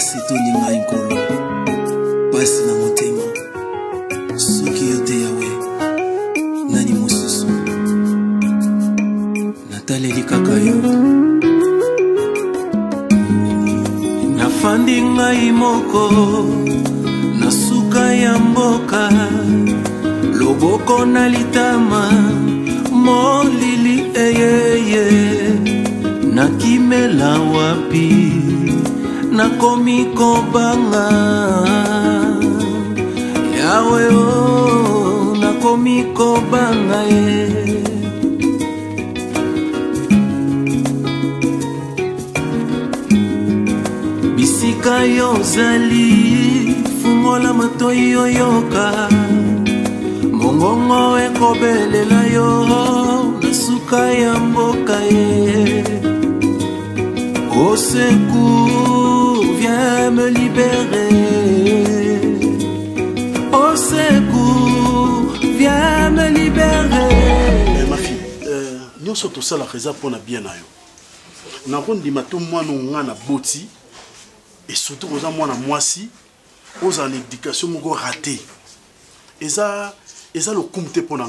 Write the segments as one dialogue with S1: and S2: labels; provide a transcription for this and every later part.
S1: pasi toninga inkolo pasi na motema soki yo te yawe nani mosusu nataleli kaka yo nafandi ngai moko na suka ya mboka loboko na litama molili eyeye nakimela wapi nakomi kobanga yawe o nakomi kobanga bisika yo zali fungola matoi yoyoka mongongo ekobelela yo nasuka ya mboka au secours, viens me libérer. Au secours, viens me libérer.
S2: Ma fille, nous sommes tous à la raison pour bien à yo. Nous avons dit que nous avons boti et surtout nous avons moisi, nous avons une éducation ratée. Et ça le comté pour nous.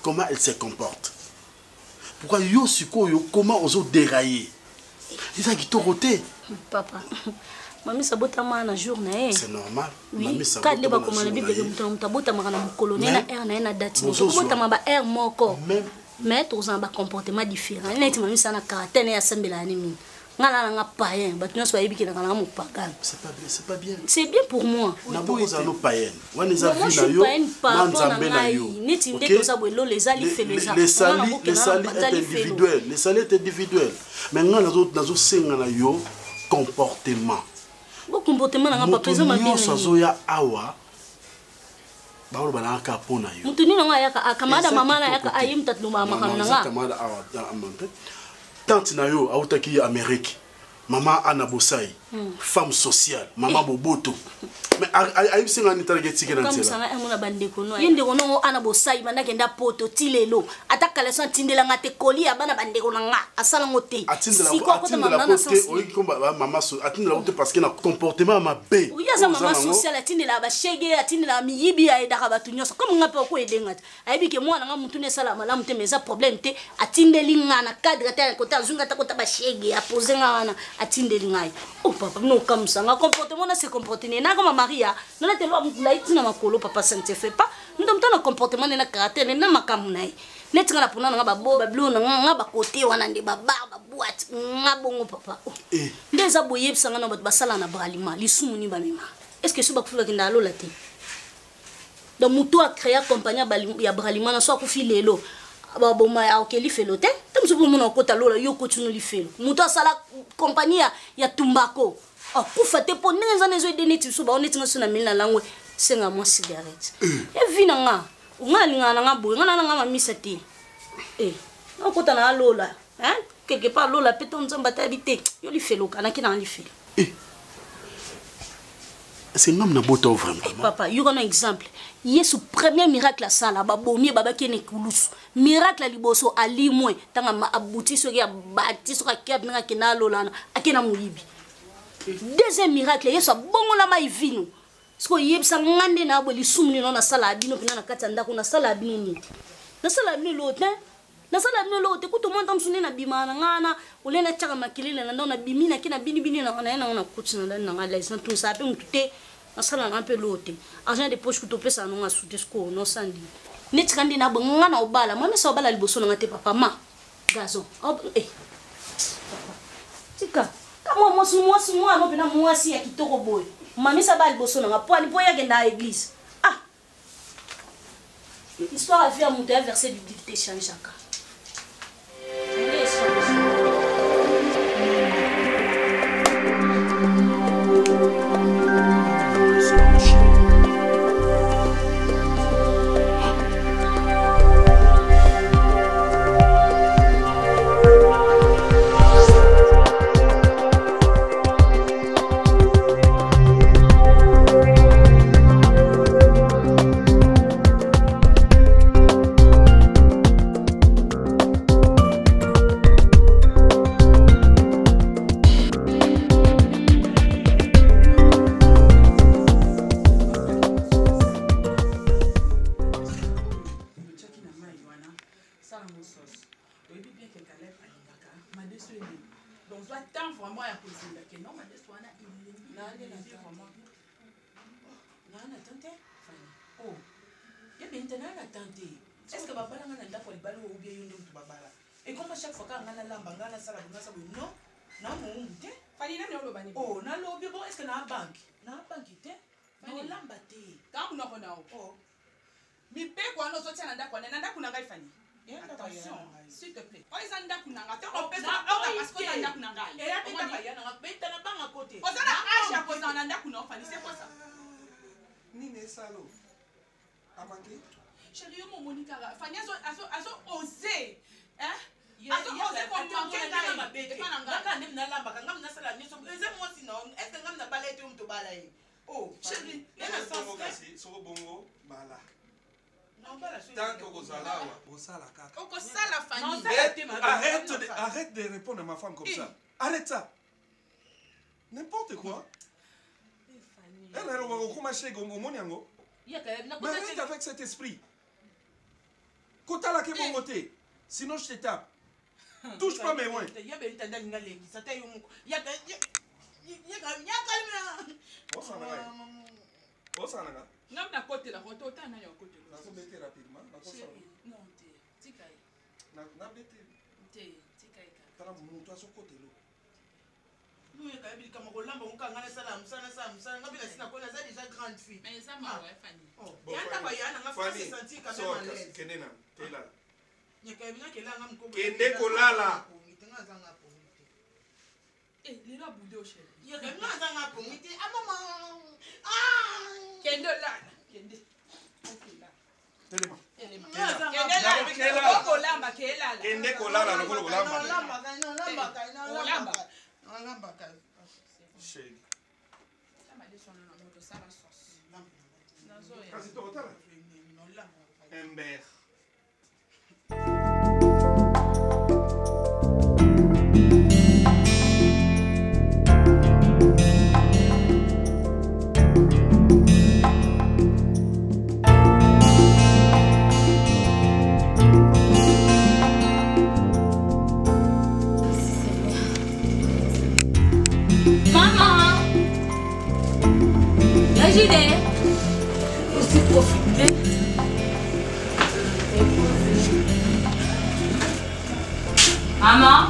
S2: Comment elle se comporte? Pourquoi yo suko yo comment ozo dérailler? Ils a qui toroté.
S3: Papa. Mami sabota mana journée.
S2: C'est normal.
S3: Mami sabota. Quand les ba comme na bible muta bota makana mukolo na air na date ni. Bota ma ba air moko. Mais tous en ba comportement différent. Net mami sana caractère na sembela animi. Ngala nga païen, ba tunyo soyebi ki na kana mo pagan.
S2: C'est pas bien.
S3: C'est bien pour moi.
S2: Na boko za no païen. Wana za vi na yo. Na nzambe na yo.
S3: Neti ndeko za bwelo les ali fait les
S2: sali est individuel. Mais ngala nazo senga na yo comportement.
S3: Bo comportement na nga papa zo mabino.
S2: Yo zo ya awa. Ba ro bana ka pona yo.
S3: Mutuni na nga yaka akamada mama na yaka ayim tatluma makana nga.
S2: Akamada awa amante. Tante na yo autaki Amérique, maman Anna Bossai, femme sociale, maman Boboto. Mais aïe c'est un interrogatif qui est
S3: comme ça on a bandé kono yende kono Anna Bossai bana kenda poto tilelo ataka la santindela ngate koli abana bande kono nga asala ngote
S2: siko ko mama na santé oyi komba mama so atindela ngote parce que na comportement ma bé
S3: oui ya maman sociale atindela ba shege atindela miyibi ya edaka batunyoso comme ngapa ko edenga ayibi ke mwana nga mutune sala malamu te meza problème te atindeli nga na cadre ta ko ta zunga ta ko ta ba shege aposer nga wana atindeli ngai oh papa no comme ça nga comportement na se comporter na comme Maria non a tellement laïti na makolo papa ça ne te fait pas nous sommes dans le comportement na caractère na makamunai netinga na pona nga babo bablo nga ba côté wana ndi baba boîte nga bongo papa ndeza boyeb sanga na bato basala na bralima lisumuni bamema est-ce que ce ba kufula kinda alola te donc muto a créé compagnie ya bralima na so akufi lelo baboma ya okeli felo te tamso pour mona kota lola yo kotunu li felo muto asala compagnie ya tumbako oh kufa te po neza nezo identity so ba onetinga so na milina langwe senga mo cigarette e vina nga nga linga na nga boy nga na nga mamisa te okota na lola quelque part lola peton nzamba ta habité yo li felo kana kina li felo
S2: c'est ngam na boto vraiment
S3: papa yo kono exemple yesu premier miracle sala ba bomi baba kene kulusu miracle liboso ali moins tanga ma abuti so ya bati so ka keb nga kina lola akena muyibi deuxième miracle yesu bongo la mai vino sko yebsa ngande na boli sumni no na sala bino pina na katanda ko na sala bino ni na sala bino lote na sala bino lote ko to monta msune na bimana ngana ulena chaka makilile na ndona bimina kina bini na na kutsina na ngala isa tout ça pe mutute na sala na pe lote argent de poche ko to pesa no ngasute sko no sandi netikandi na ngana obala mama sa obala liboso na ngate papa ma gazon tika moi non pena moi si ya kitoko boy mami sa bali boso na po ali po ya kenda église histoire à faire monter un verset biblique te change chacun
S4: Oh. Il y a maintenant la tante. Est-ce que papa n'a pas de balle ou bien une autre babala? Et comme à chaque fois qu'on a la lampe, on a la salle, on a ça, non? Non, mon thé. Fallait n'a pas le bani. Oh, n'a l'objet, bon, est-ce que n'a pas banque? N'a pas banque, thé? Non, lampe, thé. Quand on a un oh. Mais paye quoi, nous autres, on a d'accord, on a d'accord, on a gagné. Attention, s'il te plaît. On est en d'accord, on a gagné. On peut pas, parce qu'on a d'accord, on a gagné. Et on a gagné, on a gagné, on a pas à côté. On a âge à cause d'un d'accord, on a gagné, c'est quoi ça?
S5: Nine salo. Amanke.
S4: Chérie, mon Monica, Fanny a osé. Hein? A osé comme manquer dans ma bête. Oh, chérie,
S5: bongo bala.
S4: Non, pas la
S5: tant que vous arrête de répondre à ma femme comme ça. Arrête ça. N'importe quoi. Elle a arrête avec cet esprit. Kota la ke sinon je te tape. Touche pas mes mains.
S3: Maman.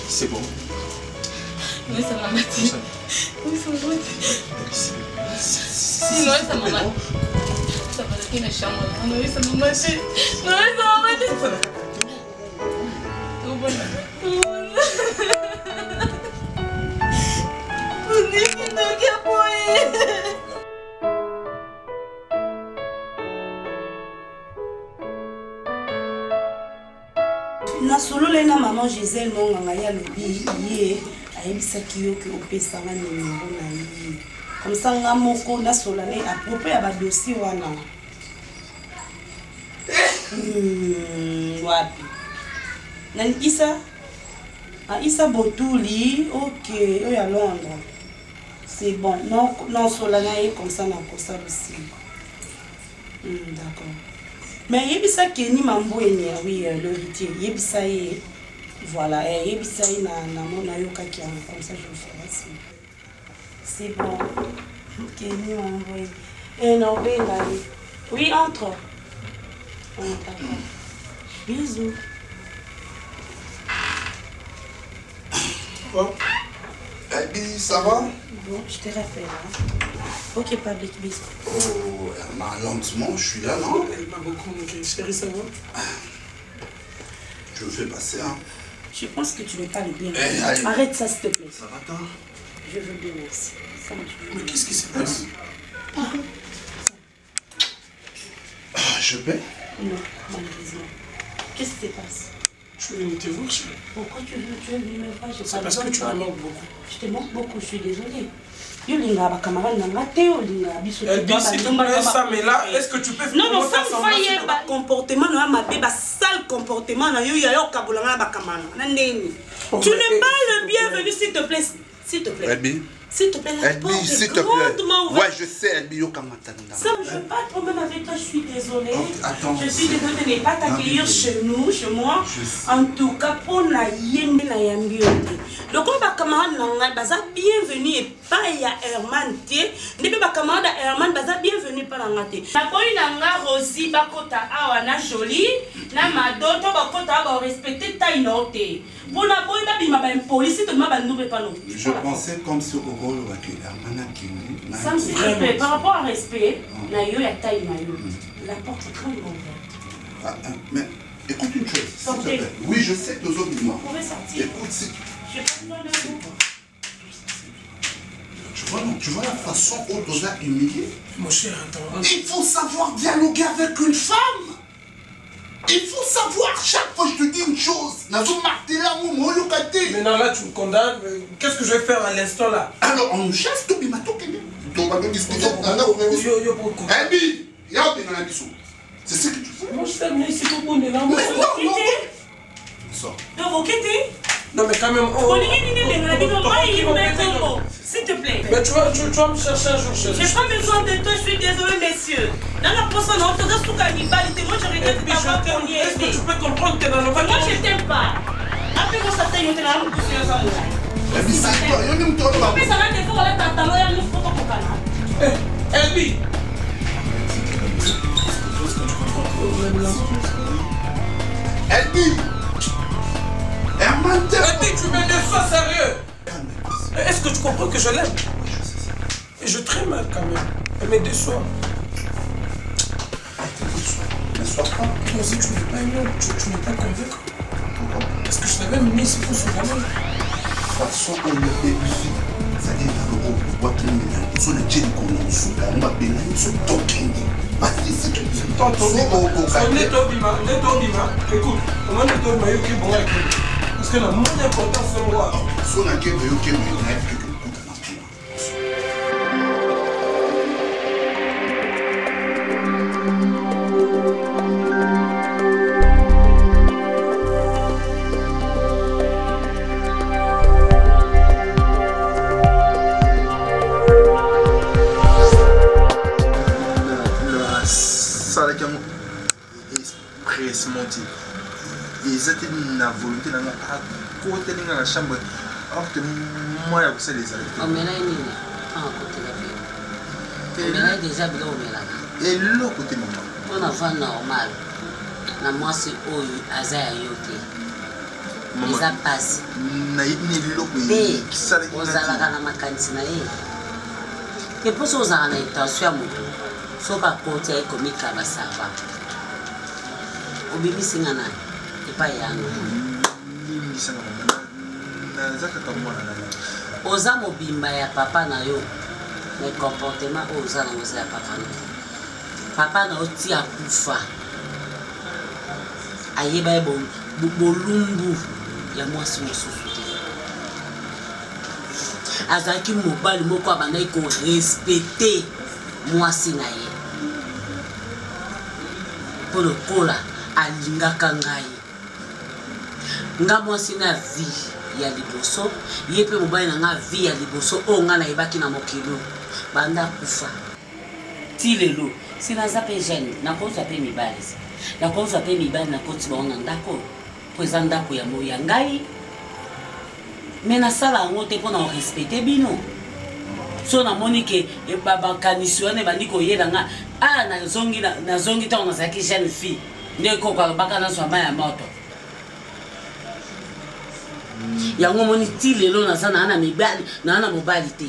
S5: C'est bon.
S4: Oui, ça m'a maté. Oui, ça m'a maté. Sinon, ça m'a maté. Ça m'a maté, mes chambre. Oui, ça m'a maté. Oui, ça m'a maté. Tout bon. On dit qu'il n'a qu'à poyer.
S6: Na solo le na maman Gisèle Monganga ya lobi ye ayebisaki yo ke opesanga numéro na ye comme ça nga moko na solo ne à propos ya ba dossier wana wapi na Isa Botuli ok yo ya Londres c'est bon non solo na ye comme ça na kosa aussi d'accord. Mais yebisa Kenny Mambo eni oui l'héritier yebisa ye Voilà, et ça, il a mon ayoka qui a comme ça, je le ferai. C'est bon. Ok, nous envoyé. Et non, ben, oui, entre. Bisous.
S5: Bon.
S7: Elbi, ça va?
S6: Bon, je te rappelle. Hein. Ok, Public, bisous.
S7: Oh, lentement, je suis là, non?
S5: Elle m'a beaucoup manqué. Chérie, ça va?
S7: Je me fais passer, hein.
S6: Je pense que tu veux pas le bien.
S7: Allez.
S6: Arrête ça, s'il te plaît.
S7: Ça va, toi?
S6: Je veux bien, merci. Ça me tue.
S5: Mais qu'est-ce qui se passe?
S7: Je paie?
S6: Non, malheureusement. Qu'est-ce qui se passe?
S5: Je vais venir te voir, chérie.
S6: Pourquoi tu veux venir me voir?
S5: C'est parce que tu me manques beaucoup.
S6: Je te manque beaucoup, je suis désolée. Yolinga ba camarade nanga te yolinga biso
S5: Elle dit s'il te plaît ça mais là est-ce que tu peux
S6: non ça me fait ba comportement na mabe ba sale comportement na yo ya yo kabulanga ba camarade na ndeni tu n'es pas le bienvenu s'il te plaît
S7: Elbi,
S6: s'il te plaît la porte
S7: s'il
S6: est
S7: te plaît.
S6: grandement ouverte.
S7: Ouais, je sais, Elbi, yo kamata.
S6: Ça, je veux pas de problème avec toi, je suis désolée.
S7: Attends.
S6: Je suis désolée de ne pas t'accueillir chez nous, chez moi. En tout cas, pour la yembe na yambi. Donc, on va camarade nanga, baza bienvenue et pas ya Herman tie. Nebe ba camarade Herman baza bienvenue pas nangate. Na boy nanga Rosie bakota awana jolie, na madoto bakota ba respecter taille note. Pour la boy ba bima ba police te ma ba noube pas non.
S7: Je pensais comme si au rôle de Herman Kini.
S6: Ça me s'il te plaît, par rapport à respect, na yo ya taille na yo. La porte est grandement ouverte.
S7: Mais écoute une chose.
S6: Sortez.
S7: Oui, je sais que nous autres
S6: Vous pouvez sortir.
S7: Écoute, si
S6: Je n'ai pas besoin de vous.
S7: tu vois la façon dont on a humilié.
S5: Mon cher, attends.
S7: Il faut savoir dialoguer avec une femme. Il faut savoir, chaque fois je te dis une chose.
S5: Mais non, là tu me condamnes. Qu'est-ce que je vais faire à l'instant là?
S7: Alors on nous chasse, tout bimato, on va nous discuter. C'est ce que tu fais.
S5: Moi je t'aime, mais c'est pour mon élan.
S7: Mais non. Sors.
S5: Non mais quand même.
S6: S'il te plaît.
S5: Mais tu vas me chercher un jour, chérie.
S6: J'ai pas besoin de toi, je suis désolée, messieurs. Dans la personne, on te donne sous cannibalité. Moi, je regrette de t'avoir connu.
S5: Est-ce que tu peux comprendre que dans le
S6: Moi, je t'aime pas. Après, moi, ça t'aime, je t'aime pas.
S7: Elbi, c'est toi, il y a une toile.
S6: Après, ça va te faire la tata, il y a une photo pour canal.
S5: Elbi.
S7: Elbi. Herman,
S5: Elbi, tu me déçois sérieux. Est-ce que tu comprends que je l'aime? Et je très mal quand même. Elle me déçoit.
S7: Ne sois pas.
S5: Toi aussi, tu n'es pas aimé, tu n'es pas convaincre. Parce que je t'avais mis ici pour ce gamin.
S7: De toute façon, on est épuisé. C'est-à-dire que le roi qui est sur le djinn qu'on a sous la main, il se toquine. Vas-y, c'est tout.
S5: Écoute, comment ne t'as pas eu qui bon avec lui? Parce que la moindre importance, c'est moi.
S7: Si on a quelqu'un qui est
S8: ils étaient na volonté à côté de la chambre alors que moi je les arrêter.
S9: On met là une à côté de la on met là déjà bien on met là.
S8: Et l'autre côté maman.
S9: On a fait normal. Na moi c'est au azaya yote. Ils a passé.
S8: Na ni l'autre
S9: qui ça on a la makanisi na ye. Et pour ça on a intention à moto. So ba côté comme ça ça va. Au bébé singana. Pas yango oza mobimba ya papa na yo mais comportement oza na oza ya papa na papa na oti akufa ayeba ye bolumbu ya mwasi mosusu te azalaki mobali moko abandaki korespecte mwasi na ye mpo lokola alingaka ngai nga mwasi na vie ya liboso ye pe mobali na nga vie ya liboso oyo nga nayebaki na mokilo banda kufa ti lelo si naza mpe jeune nakozwa mpe mibali nakozwa mpe mibali nakoti bango na ndako ndako eza ndako ya ngai me nasala yango te mpona korespecte bino so namoni ke bakanisi wana ebandi koyela nga nazongi ntango nazalaki jeune fille nde koko alobaka nazwa mai ya moto yango moni ti lelo naza naa na mobali te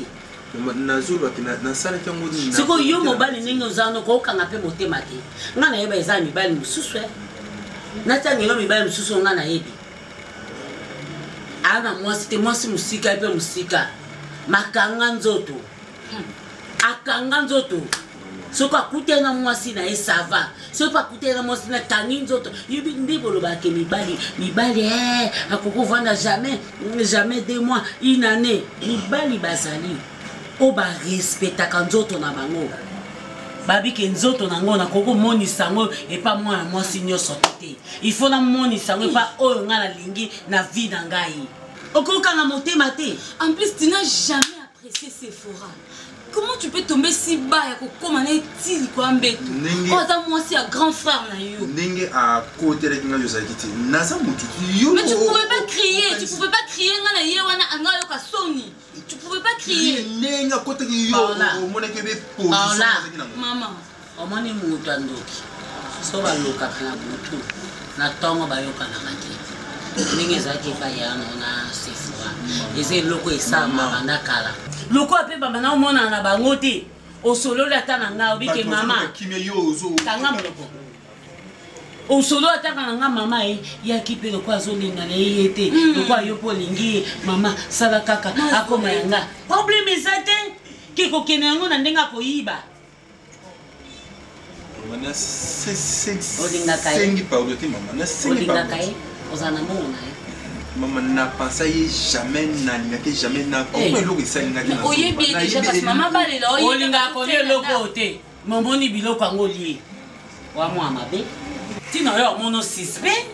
S9: siko yo mobali ndenge oza no kookanga mpe motema te nga nayeba eza mibali mosusu natiangelo mibali mosusu nga nayebi ana mwasi te mwasi mosika mpe mosika makanga nzoto akanga nzoto soki akuteli na mwasi na ye sava soki akuteli na mwasi na kangi nzoto yobi nde bolobake mibali akokovanda jamais 2 mois une année mibali bazali o barespectaka nzoto na bango babike nzoto nango nakokomonisa yango epa mwana mwasi nyonso te il faut namonisa yango epa oyo nga nalingi na vie na ngai okokanga motema te.
S10: En plus tu n'as jamais apprécié Sephora. Comment tu peux tomber si bas ya kokoma na etili kwa mbeto oza mwasi ya grand frère na yo
S8: ndenge akotela kinga yozalaki te naza mutu yo
S10: mais tu pouvais pas crier nga na ye wana anga yoka soni tu pouvais pas crier
S8: ndenge akotela yo omonaki be position
S10: mama
S9: omoni mutu andoki so balokaka na butu na ntongo bayokanaka te ndenge ezalaki epai yano na Sephora eza eloko esalama banda kala loko ape baba na omona na bango te osolola ata na nga obike mama tanga moloko osolo ata na nga mama yaki mpe loko azolinga na ye te loko ayo mpo olingi mama sala kaka akoma yanga probleme eza te kekokende yango na ndenge akoyiba olingaka ye oza na mbongo na ye
S8: maman n'a pensé jamais na comment le resalingaki na
S10: oyebi déjà parce que maman balela
S9: olinga kolie loko te momoni biloko yango lie wa mwa mabe tina yo mono suspect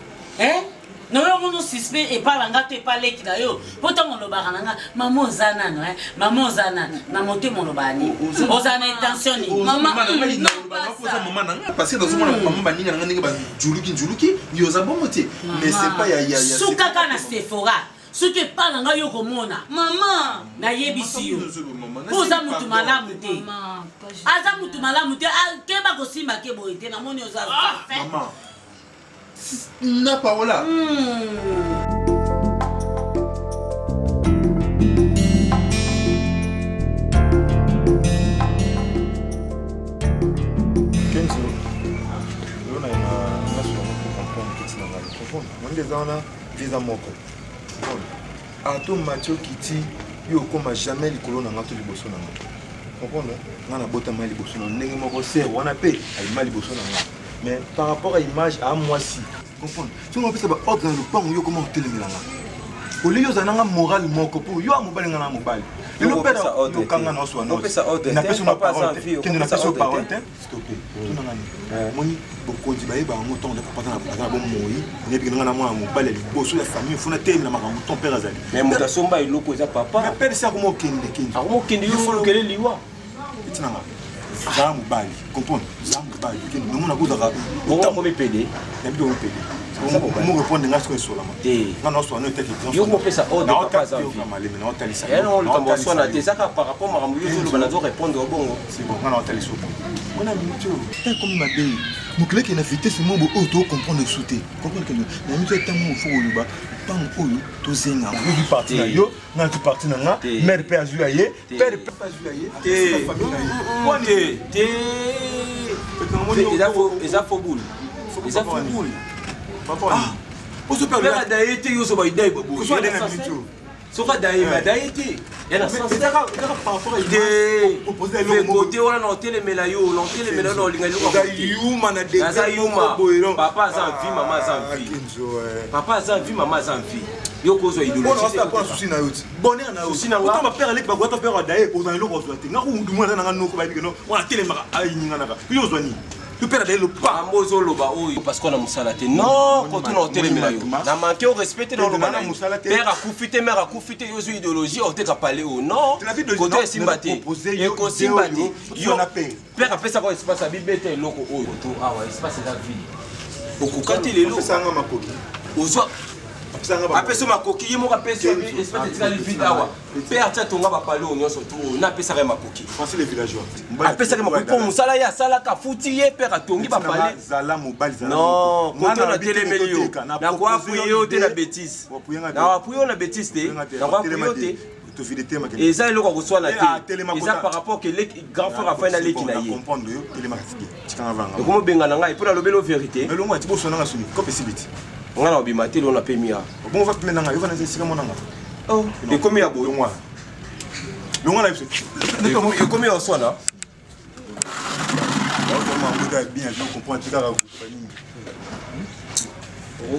S9: no yo mono suspect e pala nga te paleki na yo poto molobaka nanga mama ozana no mama ozana na motema molobani ozana intention ni
S10: mama
S8: parce que dans ce moment maman baninga nga ndenge ba juluki yoza bongo te mais c'est pas ya
S9: sukaka na Sephora soki epala nga yo komona
S10: mama
S9: nayebisi yo oza mutu malamu te aza mutu malamu te keba kosimba ke boye te namoni oza
S8: maman na parola
S7: ato Mathieu Kiti yo koma jamais likolo na ngato liboso na nga comprendre ngana bota mali liboso na ndenge moko ser wana pe ali mali liboso na nga mais par rapport à image à moi si comprendre si on peut ça ba ordre dans le pan yo comment telemela nga oli yo zananga moral moko pour yo amobali ngana mobali le père yo kanga na so na na peso na parole que na peso parole stopper tout na ngani moni bokonzi ba yeba ngo ton de papa na bon moyi ne bi ngana mwa mobali liboso ya famille funa tele na makambo ton père azali
S11: mais mutasomba iloko za papa
S7: na père ça como kende
S11: yo folo kele liwa
S7: itinanga za mobali comprendre za mobali que nous na goza
S11: bon comme PD
S7: na bi PD comment répondre à ce que sur la montée non soit nous tête
S11: yo mo pesa ordre pas ça et non le temps soit na tesaka par rapport à makambo yo banazo répondre bongo
S7: c'est bon on a télé sur on a minute comme ma belle mon clé qui na vitesse mo bo auto comprendre sauter comprendre que na minute temps mo faut luba temps oyo to zenga yo du parti na yo na du parti na nga mère père azuaye père pas azuaye
S11: te ils a faux boule
S7: ah, on se perd
S11: la daïté, yo so ba idée bobo.
S7: Ko so na minute.
S11: So ka daïté. Ya na sens.
S7: Mais ça par rapport à
S11: opposer le côté on a hôtel mais la yo, l'hôtel mais là on linga yo.
S7: Da yuma na de.
S11: Ça yuma. Papa sans vie, maman sans vie. Papa sans vie, maman sans vie. Yo ko so idéologie.
S7: Bon, on va pas souci na yo. Bonheur na yo. Souci na yo. Autant ma père aller ba gwata père daï pour dans le rose là. Nga ko ndu mwana na no ko ba bi no. On a télé mara ay ninga na ka. Yo zwani. Le père d'aller le pas
S11: mozo loba oyo parce qu'on a musalate non quand on a hôtel mais là yo na manqué au respecter dans le bana père a koufité mère a koufité yo zo idéologie on te ka parler au non côté simbati et ko simbati yo père a fait ça quoi espace a bibete loko oyo to ah ouais espace la vie okukati lelo
S7: ça nga makoki
S11: ozo apesa makoki ye moko apesa espèce etikali vide awa mpe atia tonga bapalo nyonso to na apesaka ye makoki apesaki makoki mpo mosala ye asalaka futi ye mpe atongi bapale non koto natelemeli yo nakoapuye yo te na bétise nakoapuye yo na bétise te nakoapuye yo te eza eloko akoswana te eza par rapport ke grand frère afai na leki na ye ekomobengana ngai mpo nalobeli o vérité nga na obima te lona mpe mia ekomi ya boye ekomi ya oswana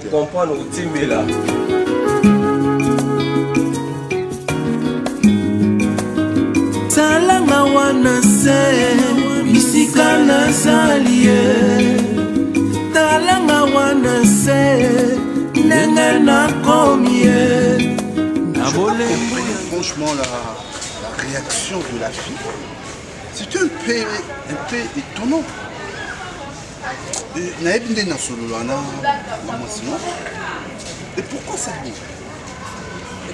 S11: okomprendre otimbela
S1: talanga wana se bisika nazali ye talanga wana se ndenge nakomi ye
S12: franchement la réaction de la fille c'est un peu étonnant nayebi nde nasolola na mwasi no et pourquoi ça dit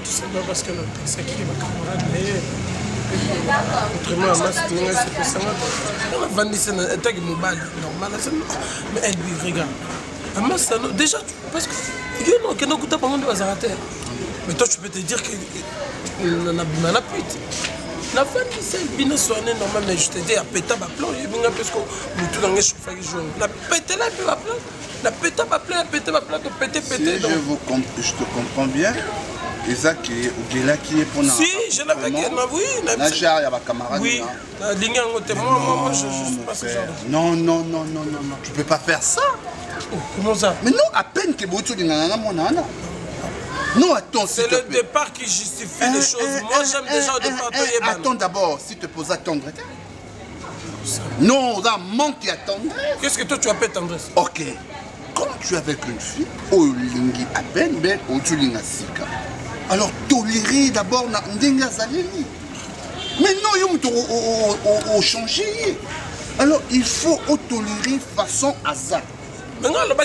S13: tout simplement parce que c'est qui ma camarade mais autrement à masse tout c'est pour ça on va dire c'est un tag mobile normal mais elle lui regarde à masse déjà parce que you know que nous coûte pas monde bazar mais toi tu peux te dire que on a pute la femme c'est bien soigné normal mais je te dis à péter ma plan il vient parce que nous tout dans les chauffage jaune la péter là ma plan la péter ma plan péter ma plan péter
S12: je te comprends bien. Isaac qui est pour nous.
S13: Si, je l'avais dit, oui.
S12: Il y a des camarades.
S13: Oui, moi, je suis pas ce genre.
S12: Non, tu peux pas faire ça.
S13: Oh, comment ça?
S12: Mais non, à peine que vous êtes non, attends,
S13: c'est le départ qui justifie les choses. Moi, j'aime déjà au départ.
S12: Attends d'abord, si tu te poses à tendresse. Non, ça manque à tendresse.
S13: Qu'est-ce que toi, tu appelles tendresse?
S12: Ok. Quand tu es avec une fille, au lingi à peine, mais au tu linga sika. Alors tolérer d'abord Ndenga Zaleli. Mais non, il faut changer. Alors il faut tolérer façon hasard.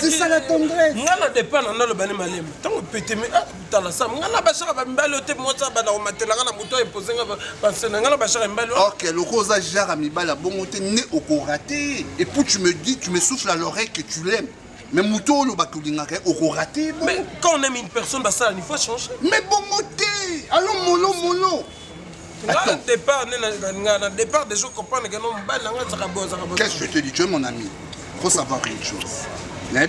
S12: C'est ça la tendresse.
S13: Ngala dépend dans le bani malem. Tant que pété mais ah la ça. Ngala bachara ba mbalo te moi ça ba na matela ngala moto e poser ngala bachara mbalo.
S12: OK, le rosa jara mi bala bon te né au raté et puis tu me dis tu me souffles à l'oreille que tu l'aimes. Mais Mouto, le bakulinga, au raté.
S13: Mais quand on aime une personne, il faut changer.
S12: Mais bon, moté. Allons, mollo.
S13: Attends. Au départ, des gens comprennent que non,
S12: qu'est-ce que je te dis, tu es mon ami. Il faut savoir une chose. Na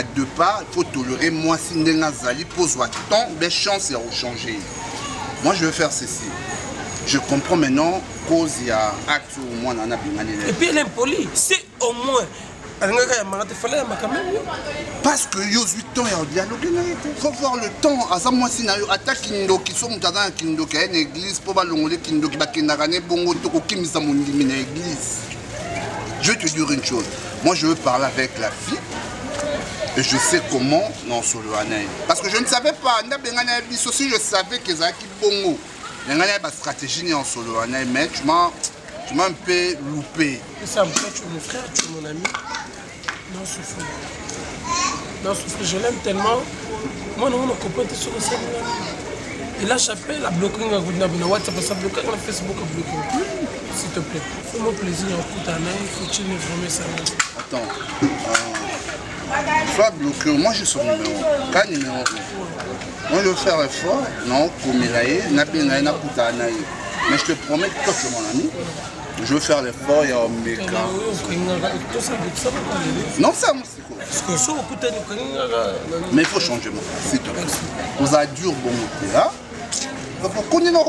S12: deux pas, il faut tolérer moi si Nazali pose tant de chances à changer. Moi, je vais faire ceci. Je comprends maintenant cause il y a acte au moins dans la.
S13: Et puis elle est impolie. C'est au moins.
S12: Parce que yo 8 ans il y a un dialogue. Il faut voir le temps. À ça moi si na yo attaque kindo qui sont dans un kindo qui est une église pour balongole kindo qui bakendagane bongo toko kimisa mondimi na église. Je vais te dire une chose. Moi je veux parler avec la fille et je sais comment non solo anaï. Parce que je ne savais pas na bengana biso si je savais que ça qui bongo. Bengana ba stratégie en solo anaï mais tu m'as un peu loupé.
S13: Ça me fait, tu es mon frère, tu es mon ami. Non, souffre. Non, souffre, je l'aime tellement. Moi, non, on a compris sur le site. Et là, j'appelle la bloquer, on a WhatsApp, ça bloquer, on a Facebook, on bloquer. S'il te plaît, fais-moi plaisir, écoute, Anna, il faut que tu me vraiment ça.
S12: Attends. Soit bloquer, moi j'ai son numéro. Pas numéro 1. Moi je veux faire effort. Non, comme il a eu, mais je te promets que toi tu es mon ami. Je veux faire l'effort, il y a un méga. Non, ça, mais il faut changer, mon frère, s'il te plaît. Vous avez dur, bon, là. Pourquoi on est là?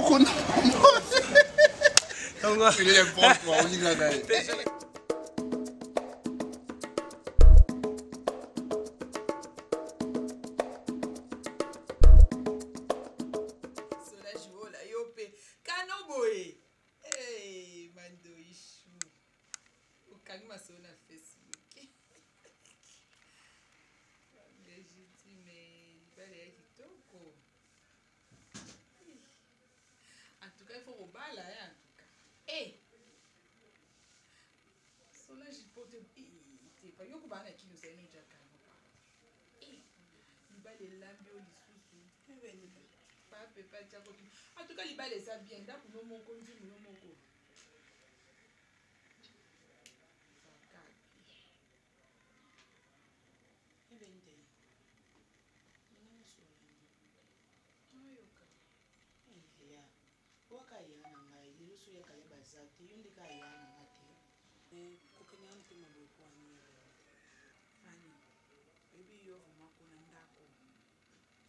S12: Il est bon, toi, on y va.
S4: Yo kubanga kino senu jakano. Libale lambe oli En tout cas, il va les habiller. D'accord, mon conduit, mon moko.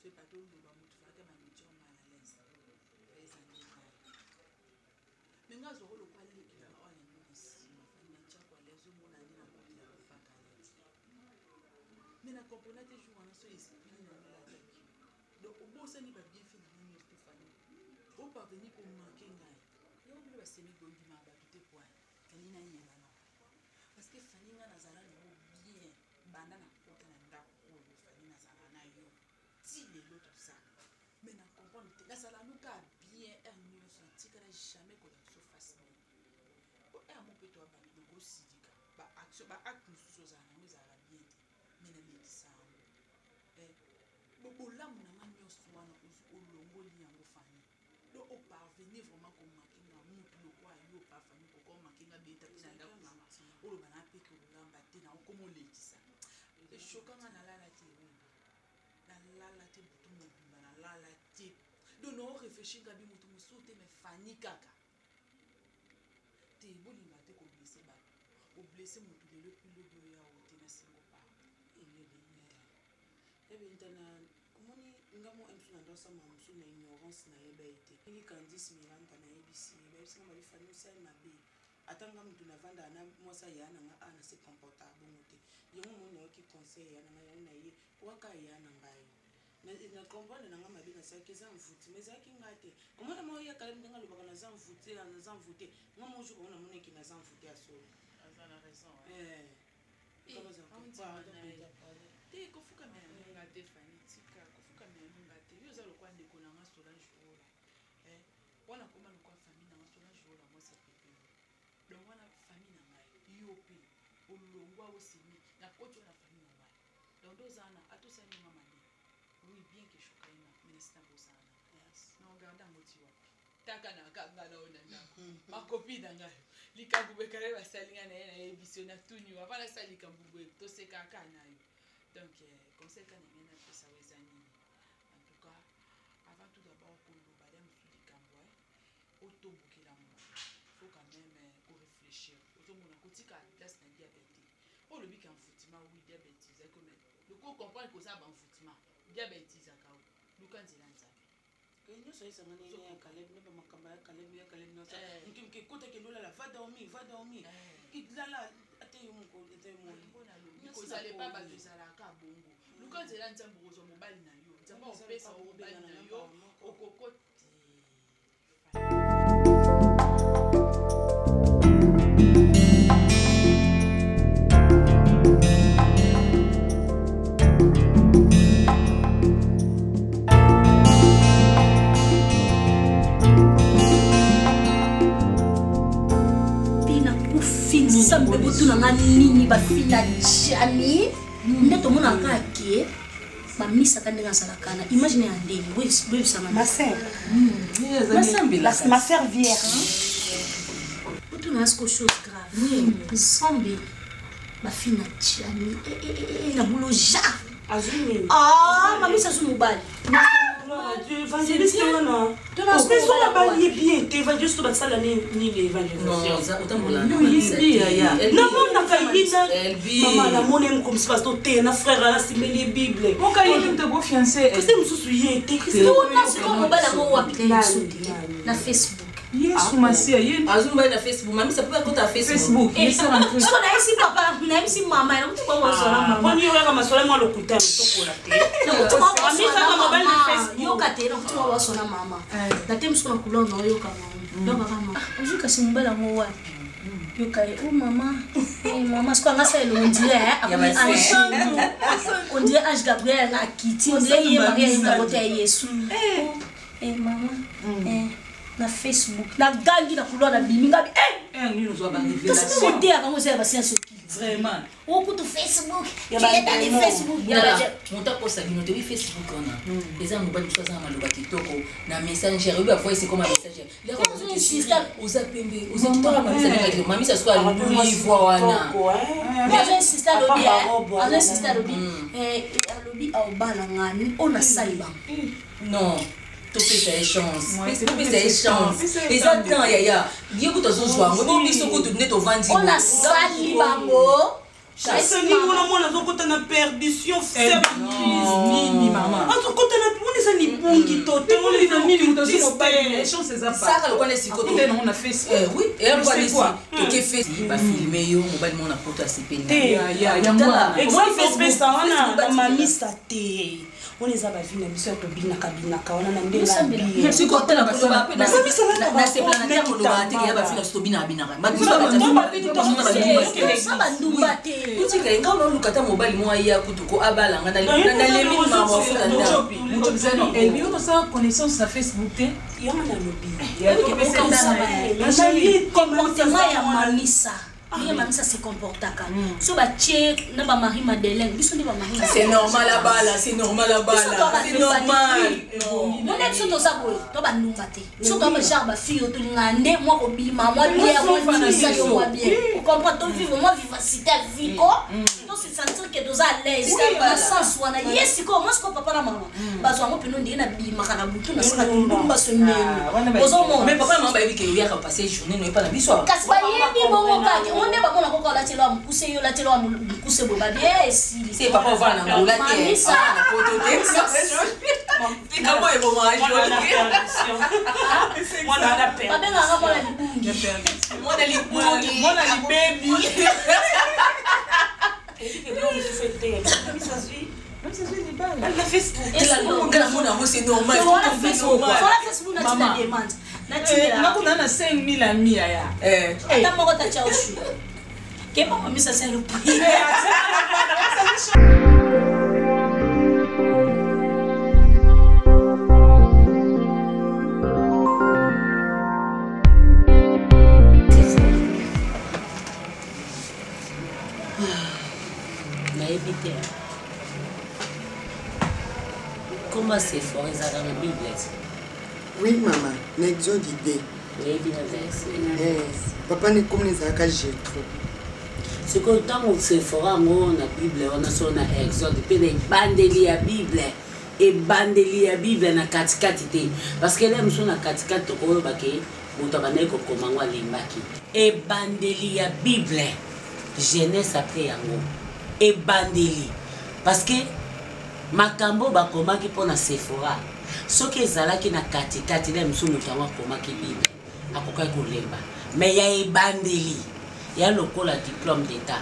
S4: C'est pas tout le monde qui va te manier mal à l'aise. Mais nga zo lo kwa le ki na ona no si na cha kwa le zo mona ni na ko ya ko pakale. Mais na comprendre te jour na so esprit na la tête. Donc au bon ça ni ba bien fait ni ni Stéphanie. Au parvenir pour manquer ngai. Yo bi ba semi gondi ma ba tout poa. Kani na ni na no. Parce que Fanny na nazala no bien banda na kota na ndako ko Fanny na zala na yo. Si les l'autre ça. Mais na comprendre te nazala no ka bien ernyo senti que jamais qu'on se fasse bien. Pour un mon peu toi ba le gros sidika. Ba action ba acte nous so za na nous ala bien. Mais na meti ça. Bobo la mon na nyo so wana olongo li yango Fanny. Donc au parvenir vraiment comme marquer na mutu lo kwa yo pa Fanny ko ko marquer na beta na ndako mama. Olo bana pe ko lamba te na ko mo leti ça. C'est choquant na la te. La te butu mo na la te. Donc non réfléchir gabi mutu mo sauter mais Fanny kaka. Te bolinga te ko blesser ba. O blesser mutu le plus le do ya o te na singo pa. Ele le. Ebe intana komoni ngamo emsu na dosa ma musu na ignorance na yebe ite. Ili Candice Miranda na ABC. Ebe singa ba Fanny sa na be. Atanga mutu na vanda na mosa ya na nga ana se comporta bongo te. Yongo mo na ki conseil ya na ya na ye. Waka ya na ngai. Na comprendre na nga mabe na sa ke za mfuti mais za ki ngate komona mo ya kala ndanga lobaka na za mfuti na za mfuti nga mo jo kona mona ki na za mfuti ya so azana raison kama za kwa te kofuka mena ngate Fanny tika kofuka mena ngate yo za lokwa ndeko na nga sola jola wana koma lokwa famille na nga sola jola mo sa pepe donc wana famille na ngai yo pe olongwa osimi na kocho na famille na ngai donc dozana atosa ni mama. Oui, bien que je sois mais c'est un beau ça. Non, regarde un motif. Takana kangala onana. Ma copine d'anga. Likabube kale ba salinga na na ebisiona tuni wa bala salika mbugwe to se kaka na yo. Donc conseil kana ngena pesa wezani. En tout cas, avant tout d'abord pour le badam sudi kamboy, auto bukila mo. Faut quand même réfléchir. Auto mona kotika place na diabète. Oh le bik en foutima oui diabète, c'est comme le co comprendre que ça ba en foutima. Diabetes akao lukanzela nzabe kenyo so isa mane ya Caleb ne ba makamba ya Caleb no sa nkimke kota ke lola la va dormir idlala ate yo mko ete mo ko sale pa ba zala ka bongo lukanzela nzambo ko zo mobali na yo nzambo opesa o mobali na yo okokoti.
S3: Sambe butu na nga nini ba fina jani ndeto mona kake ba misa kande nga salakana imagine ya ndeni we sama
S6: ma sœur ma sœur vierge
S3: butu na asko chose grave sambe ba fina jani na bulo ja azumi mami sa sumu bali
S6: évangéliste non mais so la bali bien évangéliste ba sala ni l'évangéliste
S9: non ça autant mon
S6: non na kaina mama na monem comme ça to te na frère la simeli bible
S4: mon ka yé te beau fiancé
S6: que c'est mususu yete
S3: que c'est comme bala mo wapite na Facebook
S4: Yesu masia yé
S9: azumba na Facebook mami ça peut pas compter à Facebook
S3: so na isi papa na isi mama na kuti kwa wasora mama
S6: ni yo kama sola mo lokuta mtokola te
S3: mami kama mobile na Facebook yo katera kuti kwa wasora mama na temu sona kulona yo kama yo mama ujuka simbala mo wapi yo kai mama mama siko ngasa elondie on dirait Ange Gabriel na Kitty on dirait yé Maria ina bote Yesu mama na Facebook na gangi na kulona biminga côté avant moi c'est la science vraiment au coup de Facebook tu es dans les Facebook
S14: mon tapo ça nous te Facebook on a les amis ba tout ça na maloba kitoko na messenger oui parfois c'est comme un messenger là on système aux apembe aux TikTok mami ça soit lui voix wana
S3: moi j'ai un système lobby un système lobby lobby au bana ngani on a saliba
S14: non tu fais ta chance tu fais ta chance et ça dans yaya Dieu que tu as joué moi bon biso ko tu net au venti
S3: on a saliba mo
S6: c'est ni mon amour na zoko na perdition c'est
S14: ni maman
S6: on zoko na on ça ni pungi tote on les amis ni muto
S14: les chances ça ça le connaît si côté
S6: on a fait
S14: oui et on connaît quoi tu qui fait ba filmer yo mobile mon na photo assez peine
S6: ya moi et moi Facebook ça on a mami ça té on les a vu na biso to bina kabina ka on na ndela bi
S14: si côté la baso ba na c'est planetaire mo ba te ya ba fila to bina bina ma biso ba ça ba ndumba te utika ngalo lukata mobile mo ya kutuko abalanga na lemi ma wa fula nda
S4: mucho bizano et bio to ça connaissance na Facebook te
S6: yo na lobi
S3: ya comportement ya mamisa Mia mamisa se comportaka. So ba tche na ba mari Madeleine, biso ni ba mari.
S14: C'est normal la bala, c'est normal la bala. C'est normal.
S3: Non net so to sa boy, to ba numba te. So to ba genre ba fille to ngande moi ko bima, moi bien, moi ça yo moi bien. On comprend to vivre moi vivacité vico. To se sentir que dos à l'aise, dans sens wana. Yes ko moi ko papa na mama. Ba zo ngo peno ndi na bima kana butu na saka ndumba so nene. Bozo mo.
S14: Mais papa mama ba bi ke yo ya ka passer journée no pa na biso.
S3: Kasba yebi bongo kake. On est pas bon encore là telo amukuse yo la telo amukuse boba bien si
S14: c'est papa va na ngola te
S3: ça
S14: na poto te c'est comment est bon à jouer
S6: moi na la paix
S3: pas bien nga pour la libungi
S14: moi na libungi moi na libebi
S6: et bien on se fait te même ça suit des balles la Facebook
S14: et la mon c'est normal
S3: Facebook na tina demande
S4: nakuna na 5000 amis ya
S3: ata moko ta cha oshu ke mama misa c'est le prix
S9: comment c'est fort dans la Bible?
S15: Oui, maman, n'exode idée.
S9: Oui, bien versé.
S15: Papa n'est comme les accages.
S9: C'est que tant que c'est fort, on a la Bible, on a son exode, puis les bandeli à Bible. Et bandeli à Bible na katikati. Parce que là, nous sommes na katikati, on va que on va faire comme on va limbaki. Et bandeli à Bible, jeunesse après yango. Et bandeli. Parce que makambo bakomaki pona Sephora. Soki ezalaki na katikati na misu mutu yango akomaki Bible akokaki kolemba mais ya ebandeli ya lokola diplôme d'état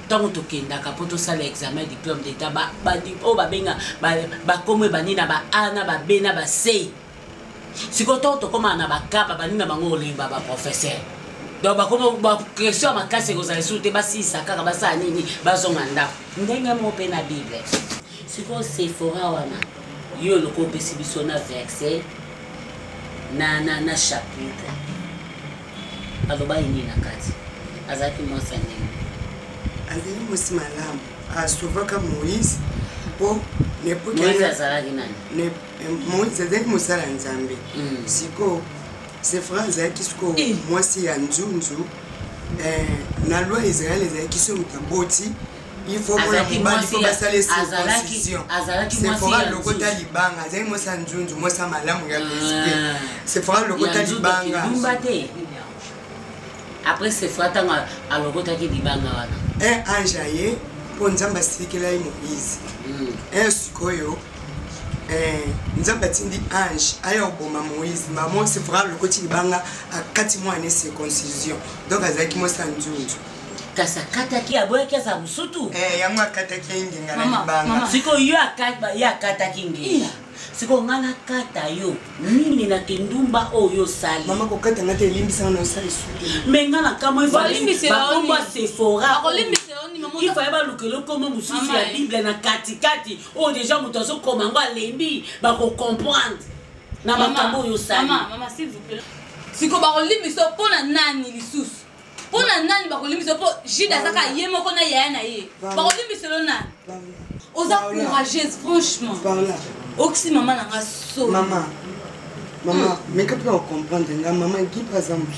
S9: ntango tokendaka mpo tosala examen diplôme d'état oyo babenga bakomo ebani na ba A na ba B na ba C sikoyo ntango tokomaka na bakapa bani na bango kolemba baprofesseur donc baquestion ya makasi ekozala esu te basilisa kaka basala nini bazonga ndako ndenge mo mpe na Bible sikoyo Sephora wana yo loko opesi biso na verset na chapitre aloba ini na kati azalaki mwasi ndenge
S15: azali mwasi malamu asovaka Moïse mpo
S9: Moïse azalaki nani
S15: Moïse azalaki mosala nzambe sikoyo Sephora azalaki sikoyo mwasi ya nzunzu na loi Israel ezalaki so moto aboti il faut que la mobali faut basale circoncision c'est fora lokota libanga zai mosa nzunzu mosa malamu ya respect c'est fora lokota libanga
S9: après c'est fora tanga alokota ki libanga wana
S15: ange aye po nzamba sikela yi Moïse sikoyo nzamba tindi ange aya oboma Moïse maman c'est fora lokoti libanga akati mwana circoncision donc azaki mosa nzunzu
S9: kasa kataki aboyaki aza musutu
S15: yango akataki ngenga na libanga
S9: siko yo akataki ngenga siko ngana kata yo nini na kindumba oyo sali
S15: mama kokata ngate limbisa na sali sutu
S9: menga na kamo bakomba Sephora il faut ba lukelo comme mususu ya Bible na katikati o déjà mutozo koma ngo alembi ba ko comprendre na makambo oyo sali
S10: maman s'il vous plaît siko ba limbisa pona nani lisusu Pona nani bakolimbisa po Jida zaka yemo kona yana ye. Bakolimbisa lo nani. Oza courageuse franchement.
S15: Parla.
S10: Oxy maman nanga so.
S15: Maman. Maman, mais que peut comprendre nga maman qui par exemple.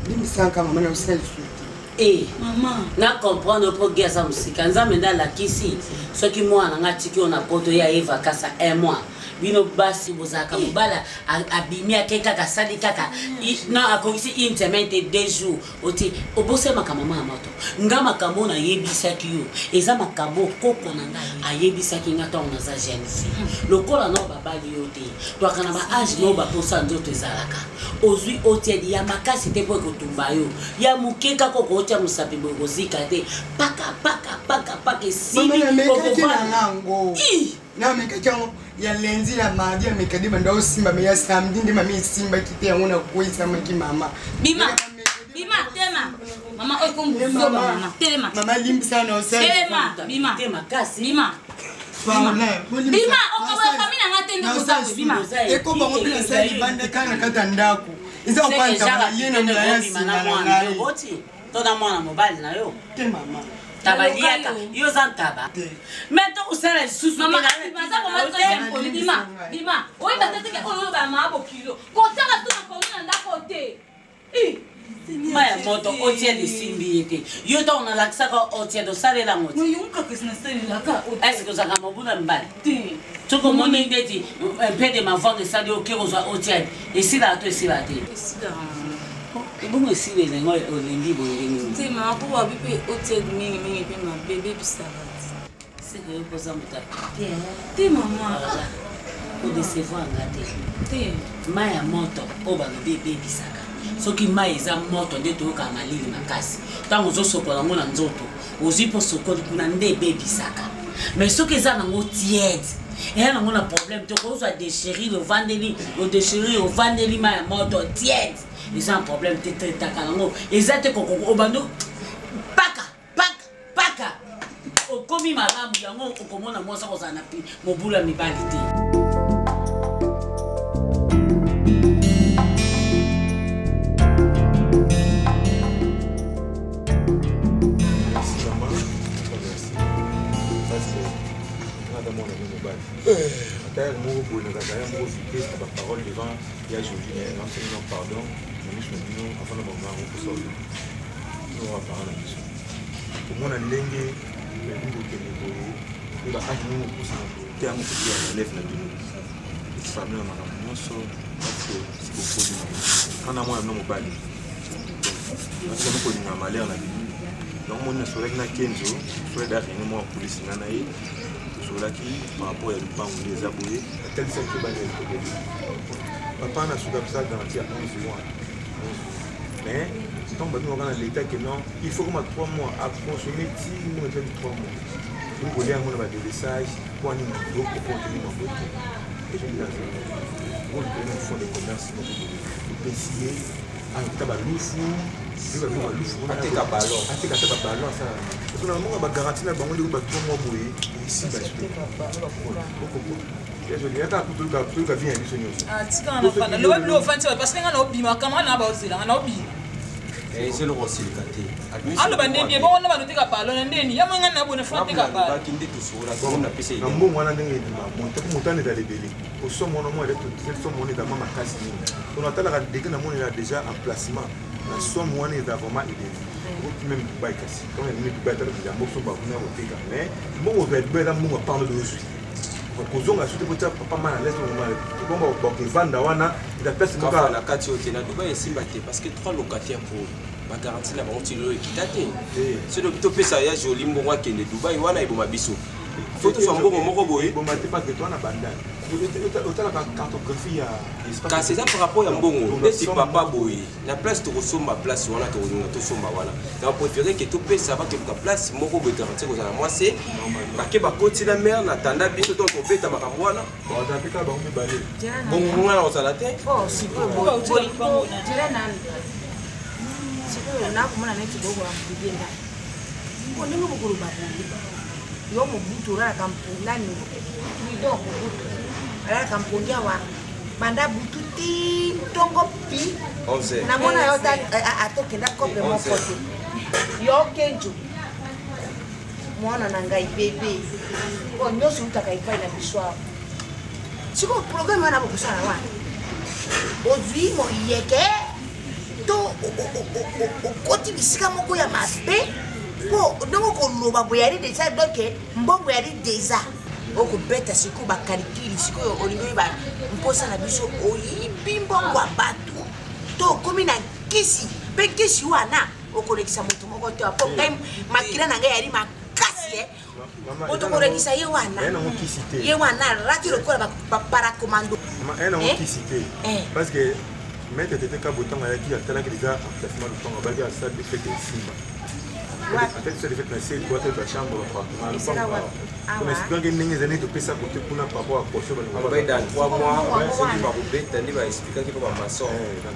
S15: Limisaka maman na usel su.
S9: Maman, na comprendre pour guerre ça musique. Nzambe ndala kisi. Ce qui moi na tiki on a poto ya Eva kasa 1 mois. Bino basi bozaka mobala abimi akeka kasali kaka na akongisi intimate 2 jours oti obose makamama moto ngama kamona yebisa kiyo eza makambo koko na ngai ayebisa kinga ta on za jeune fille lokola no babali yote to akana ba age no ba posa nzoto ezalaka ozwi oti ya makasi te po kotumba yo ya mukeka koko oti musapi bozika te paka sili
S15: ko na mekachango ya lenzi la mardi amekadi banda osimba me ya samedi ndima mi simba kite yango na kuisa maki mama
S10: bima tema mama okombuzo mama tema
S15: mama limbisa na osai
S10: bima
S9: tema kasi
S10: bima bima okawa kamina ngatende kosawe bima
S15: eko bango bila sali banda kana kata ndako iza opanta yena na ya sina na
S9: boti toda mwana mobile na yo
S15: te mama
S9: tabaliaka yo zantaba mento usala susu
S10: mama maza ko mato tempo bima oyi batete ke oyo ba mabo kilo ko tala tu ko na ndako te
S9: maya moto otie de simbiete yo to na laksa ko otie do sale la moto
S10: yo nka kesina sale la ka
S9: est-ce que ça ka mobuna mbali tu ko moni ndeti pede ma vendre ça de okie ko za otie et si la to si la te Bon aussi les gens au lundi bon les
S10: c'est maman pour habiter hôtel mingi puis ma bébé puis ça va
S9: c'est que pour ça muta
S10: t'es maman
S9: pour décevoir ngate
S10: t'es
S9: maya moto oba bébé bisaka soki mai za moto nde to ka malili makasi tango zo sokola ngona nzoto ozi po sokola kuna nde bébé bisaka mais soki za nango tiède et elle a un problème tu ko so déchirer le vandeli maya moto tiède ils ont un problème de takango ils ont koko obando paka okomi malamu yango okomona mwasa ko sana pi mobula mibali te
S7: parole devant il y a Julien, non pardon, mais nous avant de m'en pour sortir. Nous on va parler là-dessus. Pour moi, on a l'engue, mais nous qui nous va faire nous pour ça. T'es un peu plus à l'élève là de nous. Ça me demande non so parce que c'est beaucoup. Quand on a moi non mobile. Donc c'est beaucoup de malheur là. Donc mon ne serait que Kenzo, serait derrière moi police nanaï. Par rapport à l'Upango, les abonnés, tel c'est que papa n'a su comme ça garantir à 11 mois. Mais tant que nous avons l'État que non, il faut qu'on ait 3 mois à consommer 10 mois, 3 mois. Nous voulons avoir des messages pour animer nos pour contenir nos votes. Et je dis dans on fait des commerces, nous pécier, en tabac
S11: c'est le rossile kate
S4: alo bande bien bon na banote ka palo ndeni ya mwanga na bone fonte ka palo
S11: ba kinde to sura ko na pese
S7: na mbongo wana ndenge monte ko mutane da lebele au somo no mo de tout somo ni da mama kasi ni on attend la dès que na moni là déjà en placement na somo wana da vraiment idée ou même Dubaï kasi quand même Dubaï ta ya mboso ba kuna boteka mais mbongo va être là mbongo parle de aujourd'hui kozonga soute pota papa mana laisse mon mal bomba ba vanda wana da place mo
S11: ka na kati hotel na Dubaï esimba te parce que 3 locataires pour ba garantie na ba otilo ekitate c'est donc to pesa ya joli mbongo akende Dubaï wana iboma biso faut to fambo moko boye
S7: bomba te parce que toi na banda otala ka cartographie ya
S11: ka c'est ça par rapport à mbongo ndeti papa boye na place to kosomba place wana to ringa to somba wana na préférer que to pesa ba ke ka place moko boye garantie ko za moi c'est ba ke ba koti la mer na tanda biso to ko beta makambo wana
S7: ba ta pika ba mi balé
S11: bongo mwana ko sala te
S4: oh si ko ba utoli bongo na tira nani siko na kumana na kidogo ambienda ngo ndingo bukuru ba yo mo butura kampungani ni do mo butura ala kampungia wa
S16: banda butu ti ntongo pi
S11: 11
S16: namona yo atokenda kope moko te yo kenjo mwana na ngai bebe po nyonso utaka epai na biso awa sikoyo programe wana bokosala wana ozwi moyeke to okoti bisika moko ya mabe po ndongo koloba boye yali deja donc mbongo yali deja okobeta sikoyo bakalikili sikoyo olingi oyeba mposa na biso oyibi mbongo ya bato to okomi na kisi mpe kisi wana okolekisa moto moko te po ngai makila na ngai yali makasi otokolekisa ye wana rati lokola baparakomando
S7: parce que maître tete kabotanga yaki atalaki déjà emplacement lupango abaki ya salle de fête esimba peut-être salle de fête na se boite de chambre appartement on espère que ndenge ezali topesa kote kuna par rapport à caution
S11: dans 3 mois soki bakobeta nde baexplikaki mpo bamason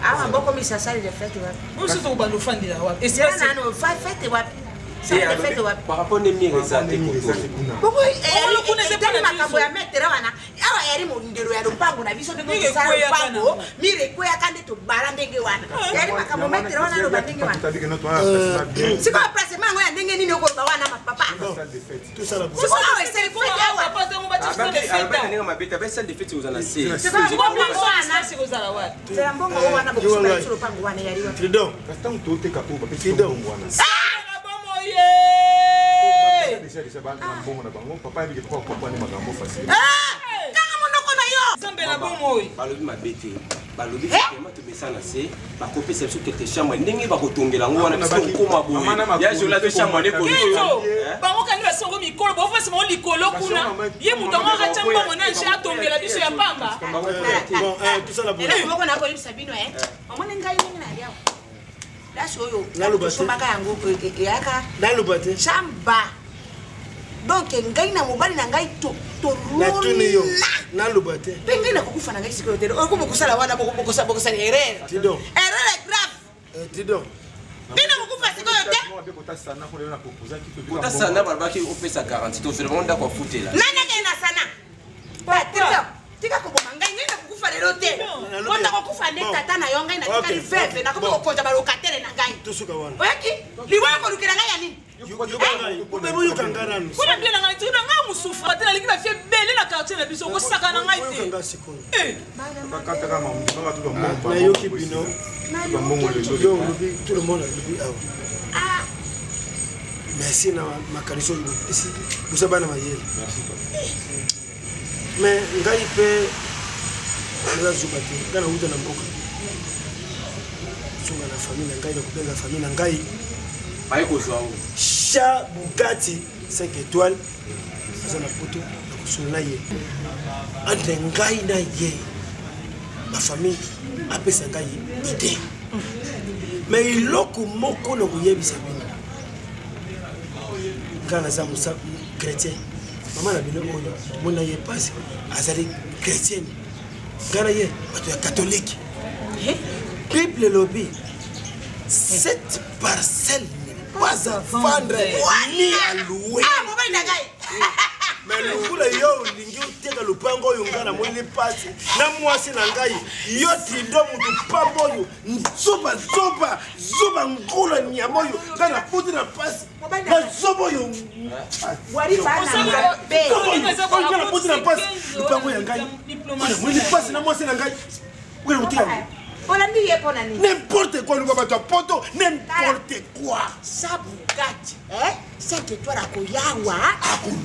S16: awa bokomisa salle de fête wapi
S14: oso tokobanda ofandela wapi
S16: fête wapi
S11: par rapport ne mire eza te
S16: etali makambo ya metere wana awa yali mondelo ya lopango na biso ndenge tosala lopango mire ekweyaka nde tobala ndenge wana yali makambo metere wana aloba ndenge wana sikoyo placement yango ya ndenge nini okoloba wana mapapa sikoyo eseli mbongo wana bokosola biso lopango wana yali
S11: balobi mabe te balobi vraiment topesa na se bakopesa biso kete chambre ndenge bakotongela yango wana biso okoma boye ya jola te chambre nde
S14: bango kandi basongo mikolo bofasi bango likolo kuna ye moto yango akatya mbango na nje atongela biso ya pamba
S16: moko nakoyebisa bino omone ngai ndenge nali awa lasi oyo nasobaka yango eyaka chamba donc ngai na mobali na ngai
S13: naloba te
S16: mpe ngai nakokufa na ngai sikoyo te okobokosala wana bokosala erreur
S13: tidon
S16: ngai nakokufa sikoyo te
S11: kotasana balobaki opesa garantie tofelema ndako afutela
S16: nani akenda sana tika koboma ngai nakokufa lelo te otakokufa nde tata na yo ngai natikali veve nakobokokonza balokatere na ngai oyaki liwaya kolukela ngai ya nini
S14: kuna bie na ngai tikina ngai mosufra te nalingi bafie bele na quartier na biso okosaka na ngai te
S13: nayoki bino olobi tout le monde alobi awa merci na makaniso oyo esi bosa bana mayele mais ngai mpe eza zuba te ngai nauta na mboka zonga na famille na ngai nakobenga famille na ngai cha Bugatti 5 étoiles aza na poto nakosolo na ye entre ngai na ye bafamille apesa ngai ide mais iloko moko na koyebisa bino ngai naza mosa chrétien mama na bino oyo mona ye pasi azali chrétienne ngai na ye bato ya catholique bible lobi cette parcelle pas à vendre ni à louer. Mais le coup de yo, l'ingi uteka lupango oyo ngana mwili pasi na mwasi na ngai yo tindo mutu pamboyo zoba ngula nyamoyo ngana puti na pasi na zoboyo
S16: wari bana be
S13: ngana puti na pasi lupango ya ngai mwili pasi na mwasi na ngai wewe utia
S16: n'importe
S13: quoi, nous va battre poto, n'importe quoi.
S16: Ça Bugatti, c'est que toi la koyawa,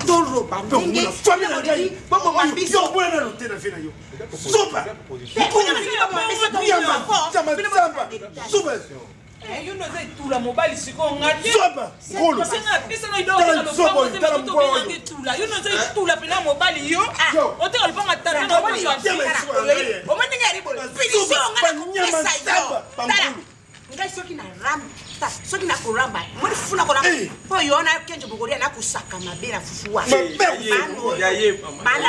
S16: toro bandenge,
S13: famille na ngai, baba mabisi, on peut na loter na fina yo. Sopa. Sopa.
S14: yo no zai tula mobali siko ngati
S13: soba ngolo
S14: pasena pesa no ido na lopango te to tula yo no zai tula pena mobali yo oteka lopanga tata no mobali yo o mandinga ribo pisi ngana pesa yo tala ngai soki na ram ta soki na kuramba mori funa kona po yo na kenjo bugoria na kusaka mabera fufuwa ya ye bana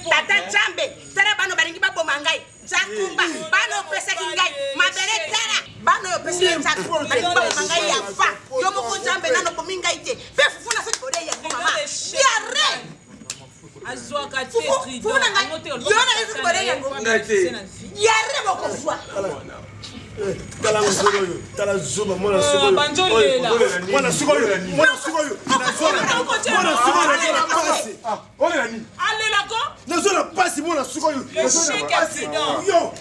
S14: tata chambe tara bano baringi baboma ngai Zakumba, bano pesa kingai, mabere tara, bano yo pesa zakuro, bano mangai ya fa, yo moko jambe nano pominga ite, be fufuna se kode ya mama, biare. Azwa ka tetri,
S16: fufuna ngai, yo na isi kode yare bokozwa
S13: tala ngolo tala zoba mwana sikoyo
S4: banjolela
S13: mwana sikoyo mwana sikoyo ole nani
S4: alela ko
S13: nazola pasi mwana sikoyo yo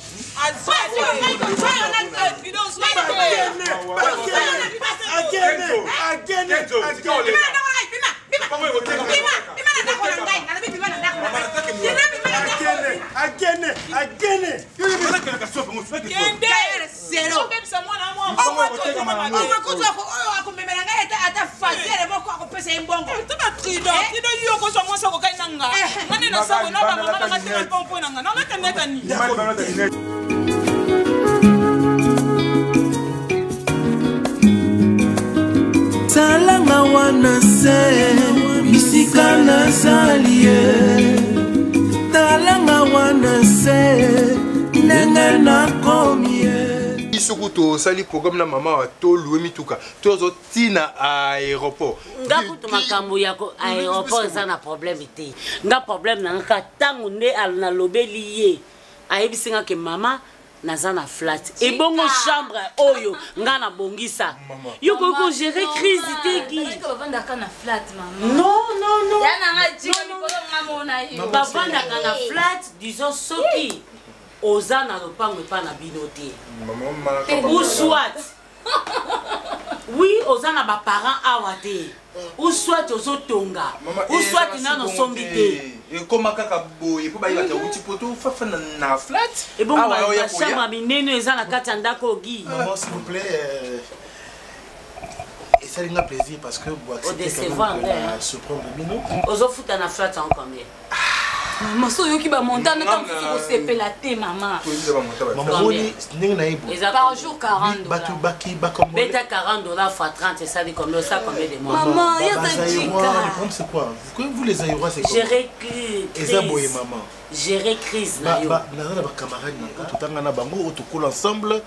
S1: talanga wana se bisika nazalie talanga wana se ndenge nakomie
S7: soki tosali programme na mama wa tolue mituka tozotina aéroport
S9: nga kutu makambo ya aéroport eza na problème te nga problème na nga ntango nde nalobeli ye ayebisi nga ke mama naza na flat ebongo chambre oyo nga na bongisa yo koki kogere crise teki bavandaka na flat disons soki oza na lopango epa na bino te ou soit oui oza na baparent awa te ou soit ozotonga ou soit nano sombi te
S7: ekoma kaka boye po bayebaka uti poto fafa na flat
S9: ebongo bachambre minene eza na kati ya ndako ogi
S2: maman s'il vous plaît esalinga plaisir parce que
S9: odecevoir
S2: surprendre bino
S9: ozofuta na flat en combien
S10: maso oyoki bamontane ntango soki kosepela te mama
S2: mamamoni ndenge nayebu
S10: par jour 40
S2: bato bakombo
S9: beta 40 $ fois 30 esali combien ça combien de mois
S10: maman ya
S2: le problème c'est quoi vous les aïrois c'est quoi
S9: gérer
S2: eza boye maman
S9: gérer crise na yo
S2: naza na bacamarade na yo totanga na bango otokola ensemble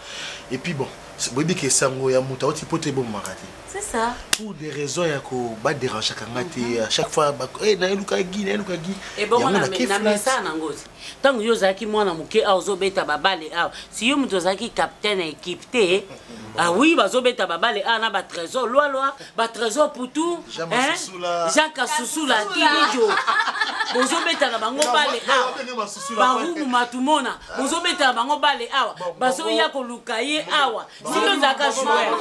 S2: et puis bon boyebi ke sango ya moto aoti poto ebomaka te
S10: c'est ça
S2: pour des raisons ya ko badérange kanga te à chaque fois nayeluka gi
S9: ebongo na mesa nango ntango yo ozalaki mwana moke awa ozobeta babale awa si yo moto ozalaki capitaine ya équipe te ah oui bazobeta babale awa na batrésor lwalwa batrésor putu Jean Kasusula kilijo bozobeta na bango bale awa barumu matumona bozobeta na bango bale awa bazoya koluka ye awa si yo ozalaka joueur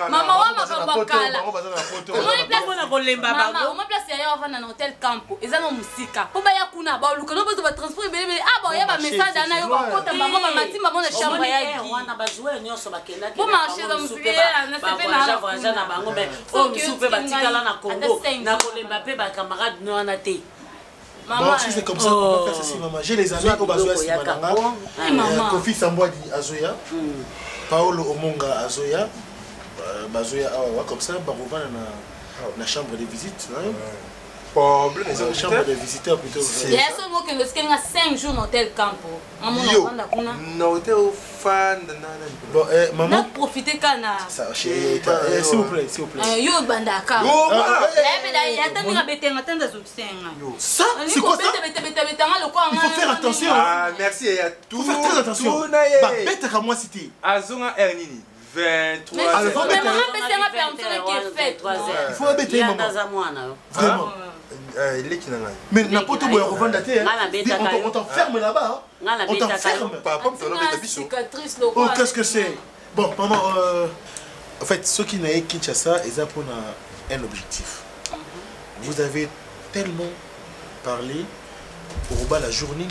S10: mama wa makambo kala
S9: mpona kolemba bango
S10: oma place ya yo avanda na hotel campo eza na mosika po baya kuna baoluka no bozo batransport ebelebele boya bamessage ana yo bakota bango bamatimba mo na chambre ya
S9: wana bajoueur nyonso bakendaki
S10: po marché za mosupe
S9: voyage na bango mais oyo mosusu mpe batikala na Congo na kolemba mpe bacamarade no wana te
S2: Bon, si c'est comme ça, on va faire ceci, maman. J'ai les amis au Bazoya Simananga, Kofi Sambouadi Azoya, Paolo Omonga Azoya, Bazoya Awa, comme ça, Barouva dans la chambre de visite.
S7: Problème,
S2: la chambre de visiteurs plutôt.
S10: Il y a seulement que le skin a 5 jours dans l'hôtel Campo.
S7: Yo, l'hôtel fan.
S2: Bon, maman.
S10: Profitez kana.
S2: S'il vous plaît, s'il vous plaît.
S10: Yo bandaka.
S2: Yo.
S10: Ça,
S2: c'est quoi ça? Il faut faire attention.
S7: Ah, merci, il y a tout.
S2: Il faut faire très attention. Bah, bête à moi cité.
S7: Azonga Ernini. 23
S10: heures.
S2: Il faut embêter maman. Vraiment. Mais n'importe où on on t'enferme là-bas. On t'enferme. Oh, qu'est-ce que c'est? Bon, maman, en fait, ceux qui n'ont Kinshasa, ils ont un objectif. Vous avez tellement parlé pour la journée.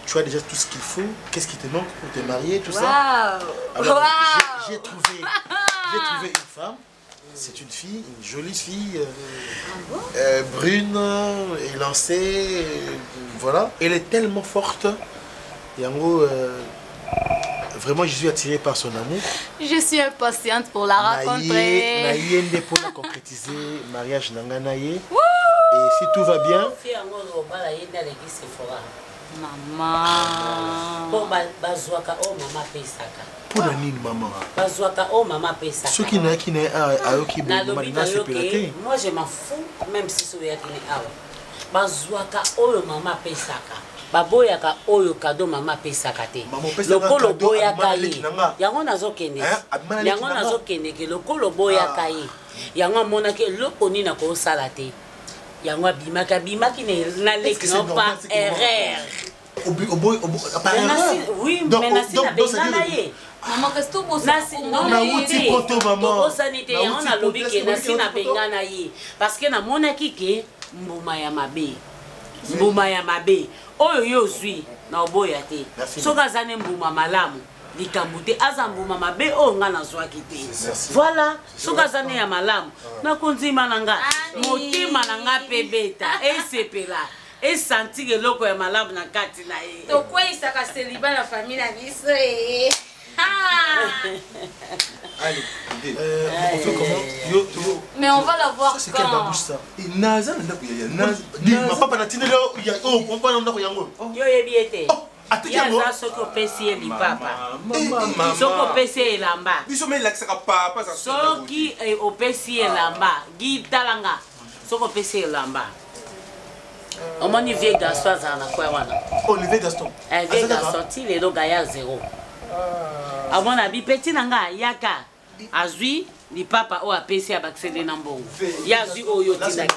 S2: Tu as déjà tout ce qu'il faut. Qu'est-ce qui te manque pour te marier, tout ça? Alors, j'ai trouvé une femme. C'est une fille, une jolie fille, brune, élancée, voilà. Elle est tellement forte. Et en gros, vraiment, je suis attiré par son amour.
S10: Je suis impatiente pour la rencontrer.
S2: Naïe, pour la concrétiser, mariage Nanganaye. Et si tout va bien.
S9: Maman. Pour bazouaka oh maman pesaka.
S2: Pour la nine maman.
S9: Bazouaka oh maman pesaka.
S2: Ceux qui n'a qui n'est à qui
S9: moi je m'en fous même si ceux qui n'est à bazouaka oh maman pesaka. baboyaka oyo kado mama apesaka te lokolo boyaka ye yango nazokende ke lokolo boyaka ye yango amonaki eloko nini akosala te yango abimaki na leki no pa erreur oui mais nasi nabengana ye tobosani te yango nalobi ke nasi nabengana ye parce que namonaki ke mbuma ya mabe oyo yo ozwi na oboya te soki aza ne mbuma malamu likambo te aza mbuma mabe oyo nga nazwaki te voilà soki aza ne ya malamu nakondima na nga motema na nga mpe beta esepela esanti eloko ya malamu na kati na ye
S10: tokweyisaka seliba na famille na biso
S7: Allez, on fait comment
S10: mais on va la voir
S7: ça c'est quelle babouche ça naza na ndako ya naza papa na tinelo ya oh papa na ndako yango
S9: yo yebi ete yaza soki opesi ye lipapa soki opesi ye elamba soki opesi ye elamba gitalanga soki opesi ye elamba omoni vie Gaston azala na kwa wana
S7: Olivier Gaston
S9: vie Gaston ti lelo gaya 0 amona bipeti na nga yaka azwi lipapa oyo apesi ya bakisede na mbongo ye azwi oyo tindaki